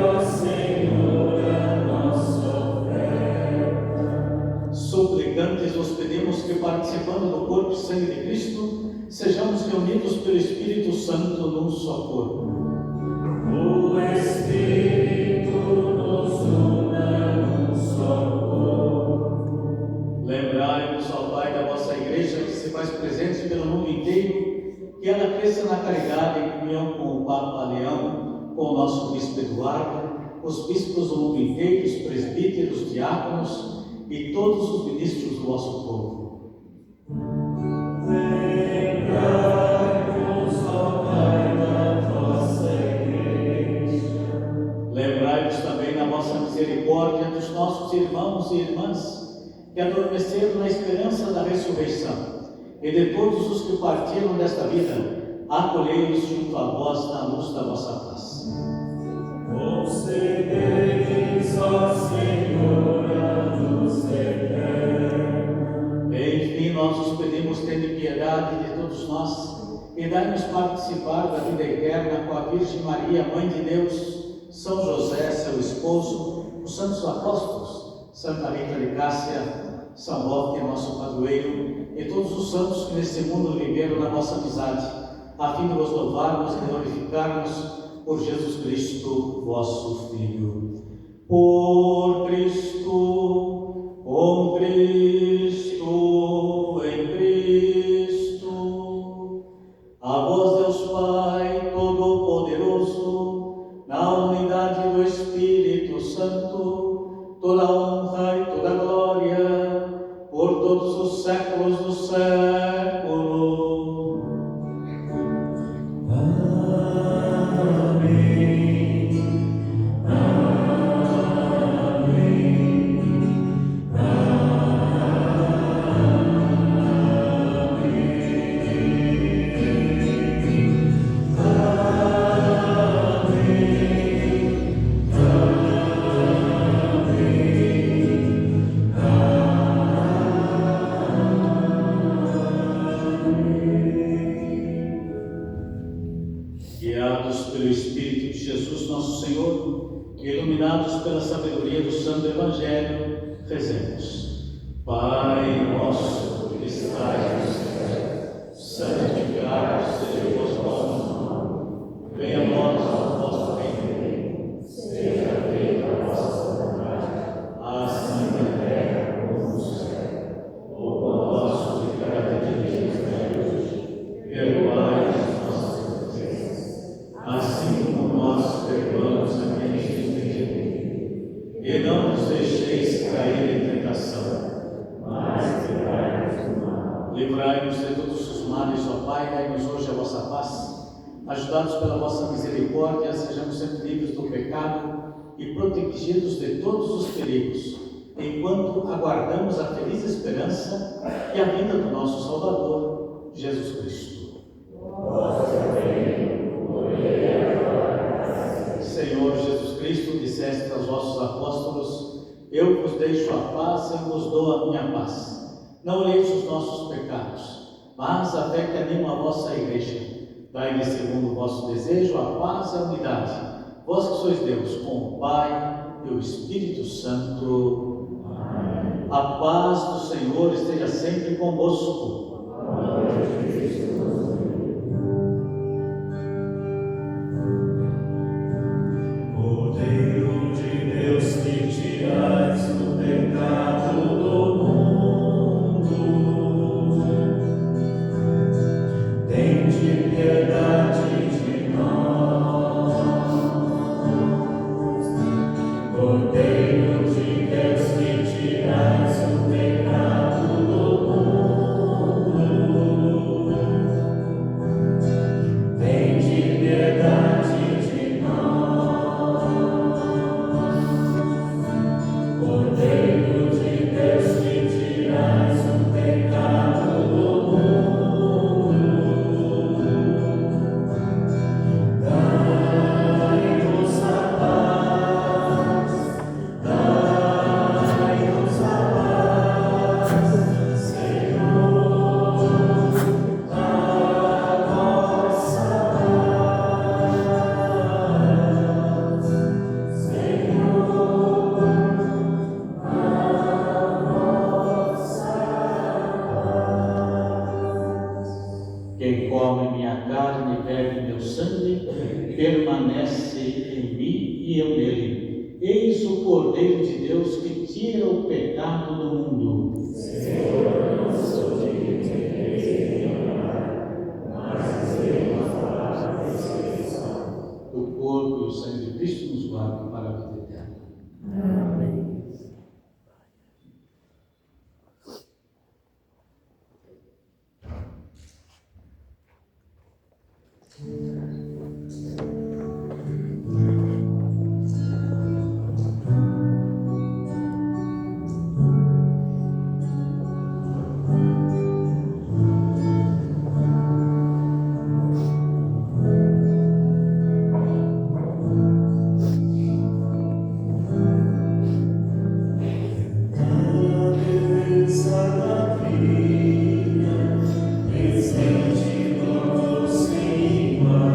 ó Senhor, a nossa oferta. Suplicantes vos pedimos que, participando do corpo e sangue de Cristo, sejamos reunidos pelo Espírito Santo num só corpo. O Espírito nos una num só corpo. Lembrai-vos, ó Pai, da vossa Igreja, que se faz presente pelo mundo inteiro, que ela cresça na caridade em comunhão com o Papa Leão, com o nosso Bispo Eduardo, os bispos do mundo inteiro, os presbíteros, diáconos e todos os ministros do vosso povo. Lembrai-vos, ó Pai, da vossa Igreja. Lembrai-vos também da vossa misericórdia dos nossos irmãos e irmãs que adormeceram na esperança da ressurreição, e de todos os que partiram desta vida, acolhei-os junto a vós na luz da vossa paz. Concedei-nos, ó Senhor, a luz eterna. Enfim, nós os pedimos, tende piedade de todos nós, e dai-nos participar da vida eterna com a Virgem Maria, Mãe de Deus, São José, seu esposo, os santos apóstolos, Santa Rita de Cássia, São Roque, nosso padroeiro, e todos os santos que neste mundo viveram na nossa amizade, a fim de vos louvarmos e glorificarmos por Jesus Cristo, vosso Filho. Por Cristo, com Cristo, em Cristo, a vós, Deus Pai Todo-Poderoso, na unidade do Espírito Santo, toda honra e toda glória, por todos os séculos dos séculos. Amém. Amém. Guiados pelo Espírito de Jesus, nosso Senhor, e iluminados pela sabedoria do Santo Evangelho, rezemos. Pai nosso que estais nos céus, santificado seja o vosso nome. Venha a nós o vosso reino. Seja feita a vossa vontade, assim na terra como no céu. O pão nosso de cada dia nos dai hoje. Perdoai as nossas ofensas, assim como nós perdoamos a quem nos tem ofendido. E não nos deixeis cair em tentação, mas livrai-nos do mal. Livrai-nos de todos os males, ó Pai, dai-nos hoje a vossa paz. Ajudados pela vossa misericórdia, sejamos sempre livres do pecado e protegidos de todos os perigos, enquanto aguardamos a feliz esperança e a vinda do nosso Salvador, Jesus Cristo. Senhor Jesus Cristo, disseste vos deixo a paz, eu vos dou a minha paz. Não olheis os nossos pecados, mas a fé que anima a vossa igreja. Dai-lhe segundo o vosso desejo a paz e a unidade. Vós que sois Deus, com o Pai e o Espírito Santo. Amém. A paz do Senhor esteja sempre convosco. Cordeiro de Deus, que tirais o pecado do mundo, tende piedade de nós. Cordeiro de Deus, que tirais o pecado do mundo, tende piedade de nós. Cordeiro de Deus, que tirais o pecado do mundo, dai-nos a paz, dai-nos a paz, Senhor, a vossa paz, Senhor, Quem come minha carne e bebe meu sangue, permanece em mim e eu nele. Eis o Cordeiro de Deus que tira o pecado do mundo. Senhor, não sou digno de ter mas eu uma palavra de ressurreição. O corpo e o sangue de Cristo nos guardem para a vida eterna. Amém. Presente como sem igual.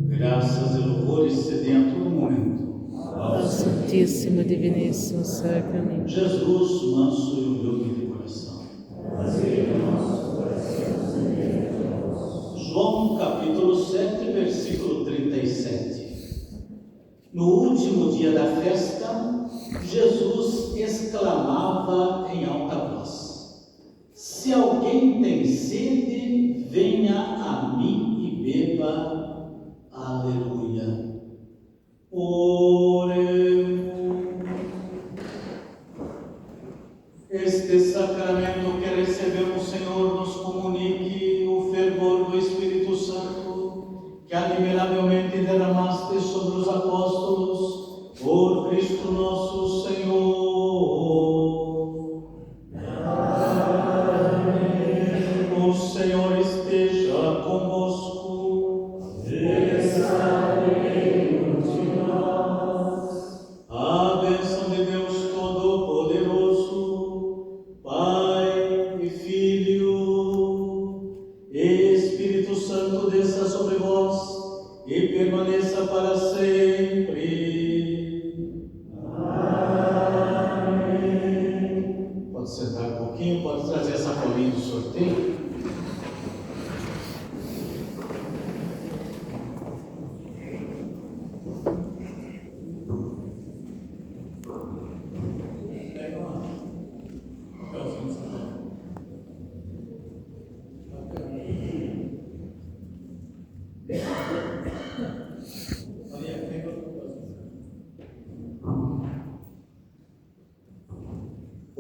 Graças e louvores se dêem a todo momento Ao Santíssimo e Diviníssimo Sacramento. Jesus, manso e humilde de coração. João capítulo 7, versículo 37. No último dia da festa, Jesus exclamava em alta voz: se alguém tem sede, venha a mim e beba. Aleluia. Oremos. Este sacramento que recebemos, Senhor, nos comunique o fervor do Espírito Santo que admiravelmente derramaste sobre os apóstolos, por Cristo nosso Senhor. Amém. O Senhor esteja convosco. A bênção de Deus Todo-Poderoso, Pai e Filho e Espírito Santo, desça sobre vós e permaneça para sempre. Amém. Pode sentar um pouquinho, pode trazer essa colinha do sorteio.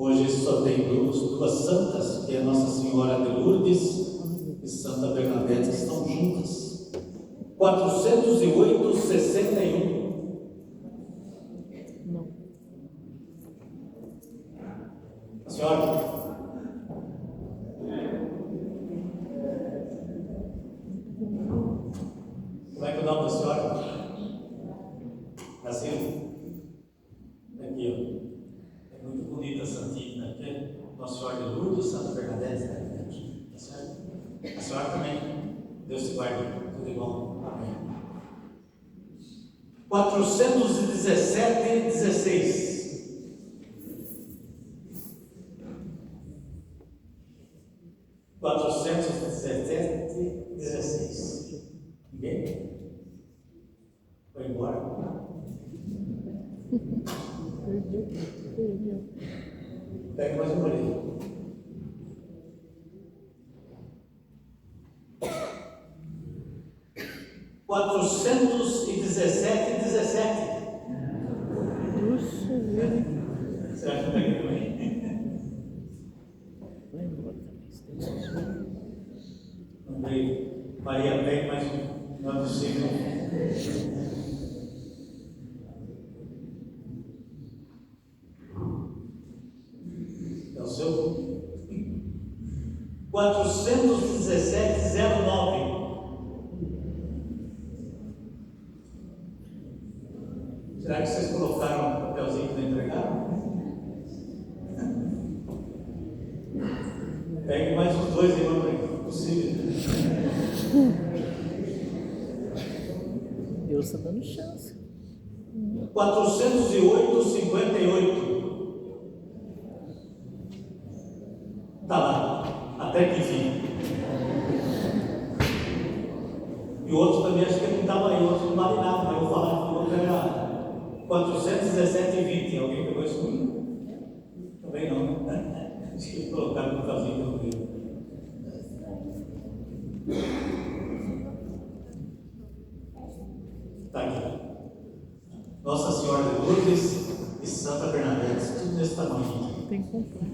Hoje só tem duas santas, que é Nossa Senhora de Lourdes e Santa Bernadette, que estão juntas. 408,61. Não. A senhora? Como é que é o nome da senhora? Assim? Aqui, ó. É muito bonita a Santinha, né? Nossa Senhora de Lourdes e Santa Bernadette, né? Tá certo? A senhora também. Deus te guarde. Tudo de bom. Amém. 417,16. 417,16. Ninguém? Foi embora? Pega mais um bolinho. $417,17. Puxa vida. Será que pega também? Vai embora também. Não veio. Maria pega mais um. Não é possível. É o seu? 417,09. Será que vocês colocaram o papelzinho para entregar? Pegue mais os dois, irmão, para que for possível. Deus está dando chance. 408,58. Está lá, até que enfim. E o outro também, acho que ele não estava aí, o outro não vale nada, mas eu vou falar que o outro era 417,20. Alguém pegou isso comigo? Também não, né? Acho que colocaram no casinho do Rio. Está aqui. Nossa Senhora de Lourdes e Santa Bernadette, tudo desse tamanho. Tem que comprar.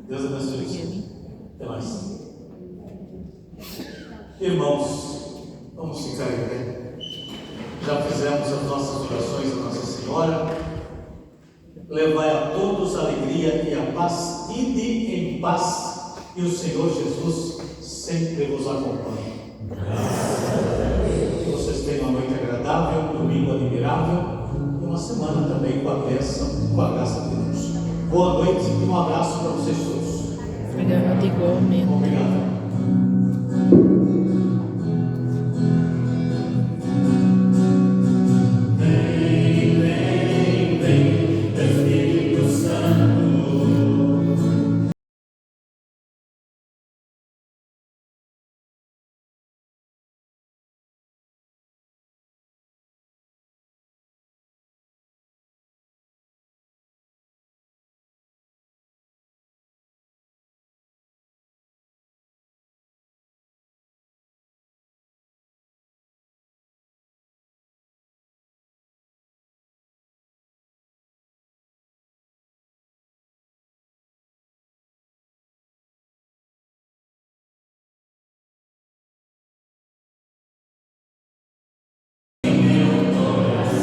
Deus abençoe você. Até mais. Irmãos, vamos ficar em pé. Já fizemos as nossas orações a Nossa Senhora. Levai a todos a alegria e a paz. Ide em paz, e o Senhor Jesus sempre vos acompanhe. Que vocês tenham uma noite agradável, um domingo admirável e uma semana também com a bênção, com a graça de Deus. Boa noite e um abraço para vocês todos. Obrigado, igualmente. Obrigado.